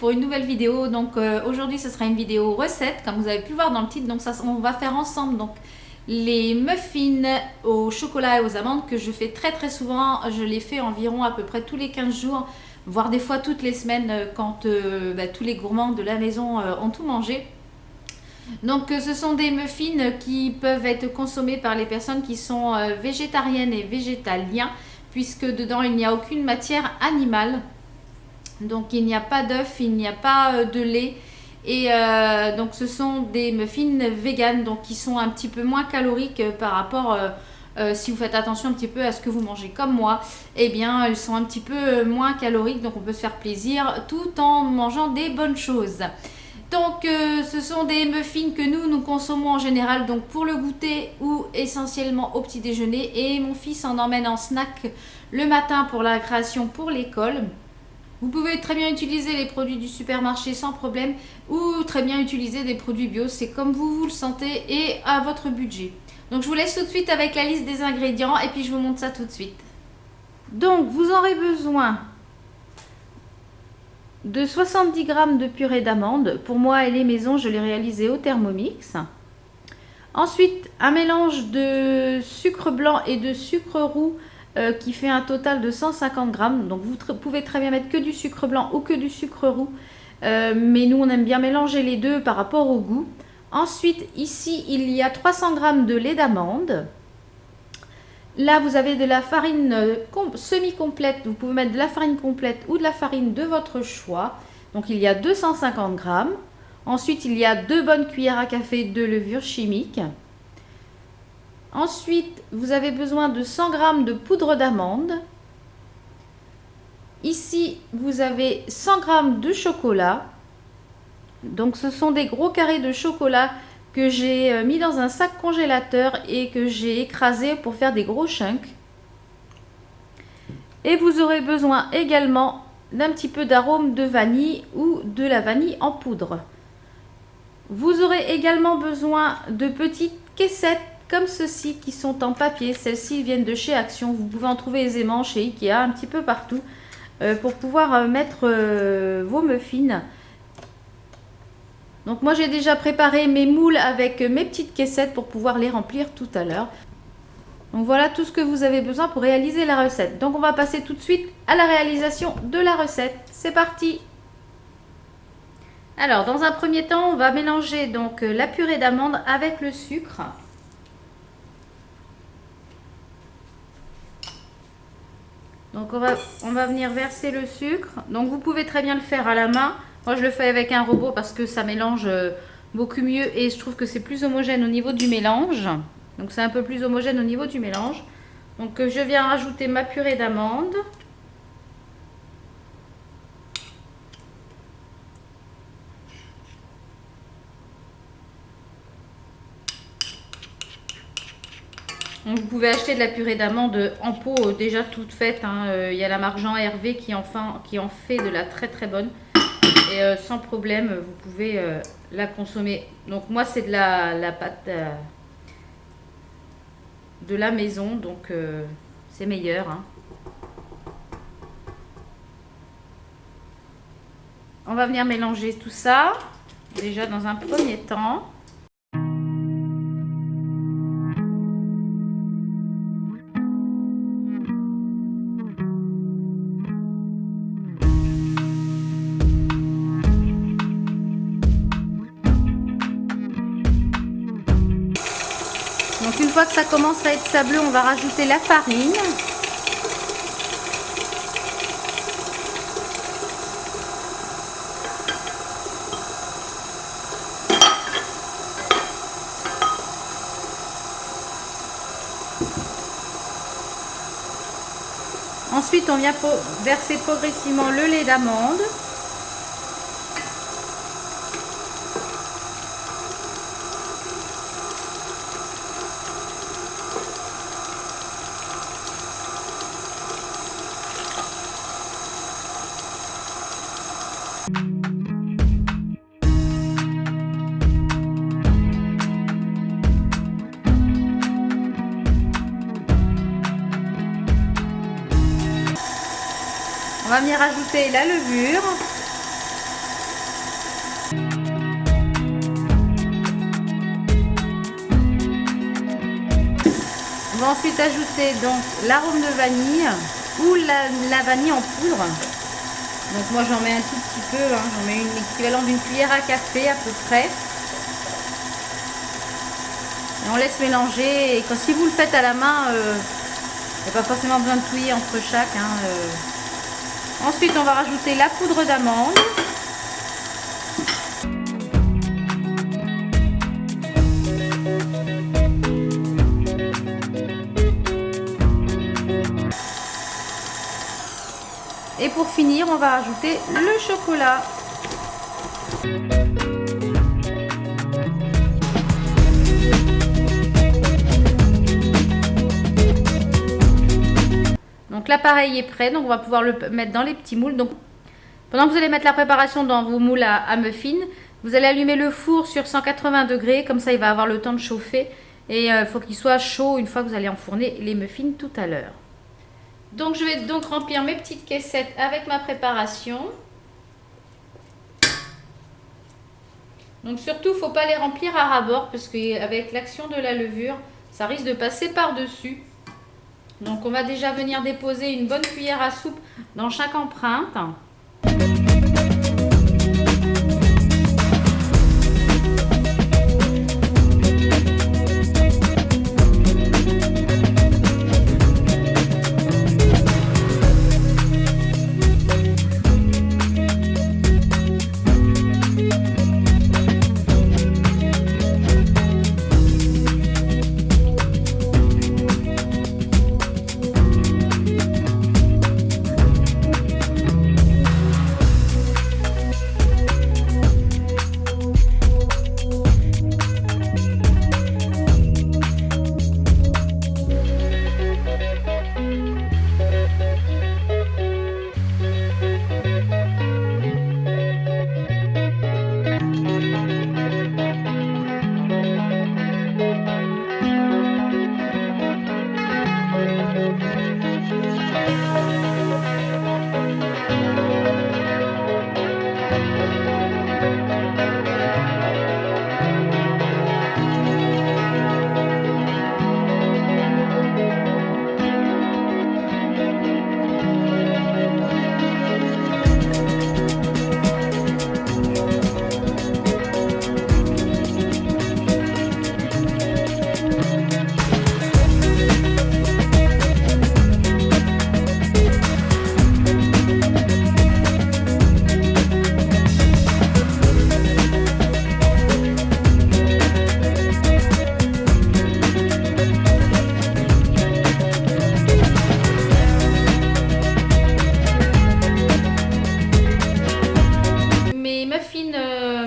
pour une nouvelle vidéo. Donc aujourd'hui ce sera une vidéo recette comme vous avez pu le voir dans le titre. Donc ça, on va faire ensemble donc les muffins au chocolat et aux amandes que je fais très souvent. Je les fais environ à peu près tous les 15 jours, voire des fois toutes les semaines quand tous les gourmands de la maison ont tout mangé. Donc ce sont des muffins qui peuvent être consommés par les personnes qui sont végétariennes et végétaliens, puisque dedans il n'y a aucune matière animale. Donc il n'y a pas d'œuf, il n'y a pas de lait. Et donc ce sont des muffins vegan, donc qui sont un petit peu moins caloriques par rapport, si vous faites attention un petit peu à ce que vous mangez comme moi, eh bien elles sont un petit peu moins caloriques, donc on peut se faire plaisir tout en mangeant des bonnes choses. Donc ce sont des muffins que nous consommons en général donc pour le goûter ou essentiellement au petit déjeuner, et mon fils en emmène en snack le matin pour la création pour l'école. Vous pouvez très bien utiliser les produits du supermarché sans problème, ou très bien utiliser des produits bio, c'est comme vous le sentez et à votre budget. Donc je vous laisse tout de suite avec la liste des ingrédients et puis je vous montre ça tout de suite. Donc vous aurez besoin de 70 g de purée d'amandes. Pour moi elle est maison, je l'ai réalisée au Thermomix. Ensuite un mélange de sucre blanc et de sucre roux qui fait un total de 150 g. Donc vous pouvez très bien mettre que du sucre blanc ou que du sucre roux, mais nous on aime bien mélanger les deux par rapport au goût. Ensuite ici il y a 300 g de lait d'amande. Là vous avez de la farine semi-complète, vous pouvez mettre de la farine complète ou de la farine de votre choix. Donc il y a 250 g. Ensuite il y a 2 bonnes cuillères à café de levure chimique. Ensuite, vous avez besoin de 100 g de poudre d'amande. Ici, vous avez 100 g de chocolat. Donc, ce sont des gros carrés de chocolat que j'ai mis dans un sac congélateur et que j'ai écrasé pour faire des gros chunks. Et vous aurez besoin également d'un petit peu d'arôme de vanille ou de la vanille en poudre. Vous aurez également besoin de petites caissettes comme ceci qui sont en papier. Celles-ci viennent de chez Action. Vous pouvez en trouver aisément chez Ikea, un petit peu partout, pour pouvoir mettre vos muffins. Donc moi j'ai déjà préparé mes moules avec mes petites caissettes pour pouvoir les remplir tout à l'heure. Donc voilà tout ce que vous avez besoin pour réaliser la recette. Donc on va passer tout de suite à la réalisation de la recette. C'est parti! Alors dans un premier temps, on va mélanger donc la purée d'amande avec le sucre. Donc on va venir verser le sucre. Donc vous pouvez très bien le faire à la main. Moi je le fais avec un robot parce que ça mélange beaucoup mieux et je trouve que c'est plus homogène au niveau du mélange. Donc c'est un peu plus homogène au niveau du mélange. Donc je viens rajouter ma purée d'amande. Donc, vous pouvez acheter de la purée d'amande en pot déjà toute faite. Il y a la marque Jean Hervé qui en fait de la très bonne. Et sans problème, vous pouvez la consommer. Donc moi, c'est de la pâte de la maison. Donc c'est meilleur. On va venir mélanger tout ça. Déjà dans un premier temps. Donc une fois que ça commence à être sableux, on va rajouter la farine. Ensuite, on vient verser progressivement le lait d'amande. On va venir ajouter la levure. On va ensuite ajouter donc l'arôme de vanille ou la vanille en poudre. Donc moi j'en mets un tout petit peu, hein. J'en mets l'équivalent d'une cuillère à café à peu près. Et on laisse mélanger. Et si vous le faites à la main, il n'y a pas forcément besoin de touiller entre chaque. Hein. Ensuite on va rajouter la poudre d'amande. Et pour finir, on va rajouter le chocolat. Donc l'appareil est prêt, donc on va pouvoir le mettre dans les petits moules. Donc pendant que vous allez mettre la préparation dans vos moules à muffins, vous allez allumer le four sur 180 degrés, comme ça il va avoir le temps de chauffer. Et il faut qu'il soit chaud une fois que vous allez enfourner les muffins tout à l'heure. Donc je vais donc remplir mes petites caissettes avec ma préparation. Donc surtout, il ne faut pas les remplir à ras-bord parce qu'avec l'action de la levure, ça risque de passer par-dessus. Donc on va déjà venir déposer une bonne cuillère à soupe dans chaque empreinte.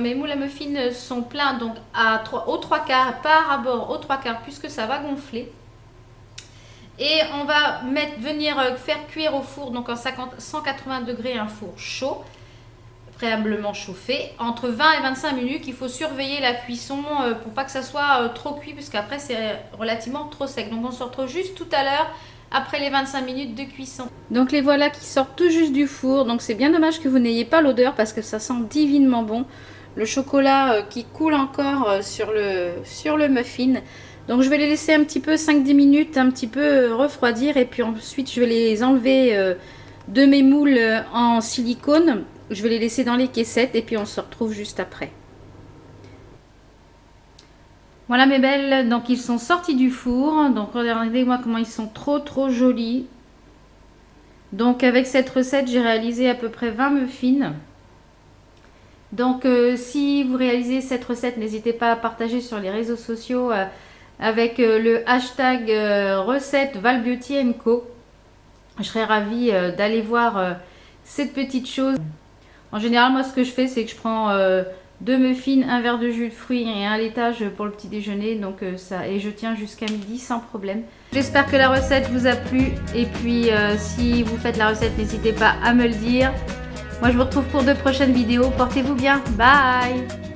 Mes moules à muffins sont pleins donc aux 3/4, pas à bord aux 3/4 puisque ça va gonfler. Et on va venir faire cuire au four, donc en 180 degrés, un four chaud, préalablement chauffé, entre 20 et 25 minutes. Il faut surveiller la cuisson pour pas que ça soit trop cuit, puisqu'après c'est relativement trop sec. Donc on se retrouve juste tout à l'heure après les 25 minutes de cuisson. Donc les voilà qui sortent tout juste du four. Donc c'est bien dommage que vous n'ayez pas l'odeur parce que ça sent divinement bon. Le chocolat qui coule encore sur le muffin. Donc je vais les laisser un petit peu 5-10 minutes, un petit peu refroidir. Et puis ensuite je vais les enlever de mes moules en silicone. Je vais les laisser dans les caissettes et puis on se retrouve juste après. Voilà mes belles, donc ils sont sortis du four. Donc regardez-moi comment ils sont trop jolis. Donc avec cette recette, j'ai réalisé à peu près 20 muffins. Donc si vous réalisez cette recette, n'hésitez pas à partager sur les réseaux sociaux avec le hashtag recette Val Beauty & Co. Je serais ravie d'aller voir cette petite chose. En général, moi ce que je fais, c'est que je prends 2 muffins, un verre de jus de fruits et un laitage pour le petit déjeuner. Donc et je tiens jusqu'à midi sans problème. J'espère que la recette vous a plu. Et puis si vous faites la recette, n'hésitez pas à me le dire. Moi je vous retrouve pour de prochaines vidéos. Portez-vous bien. Bye!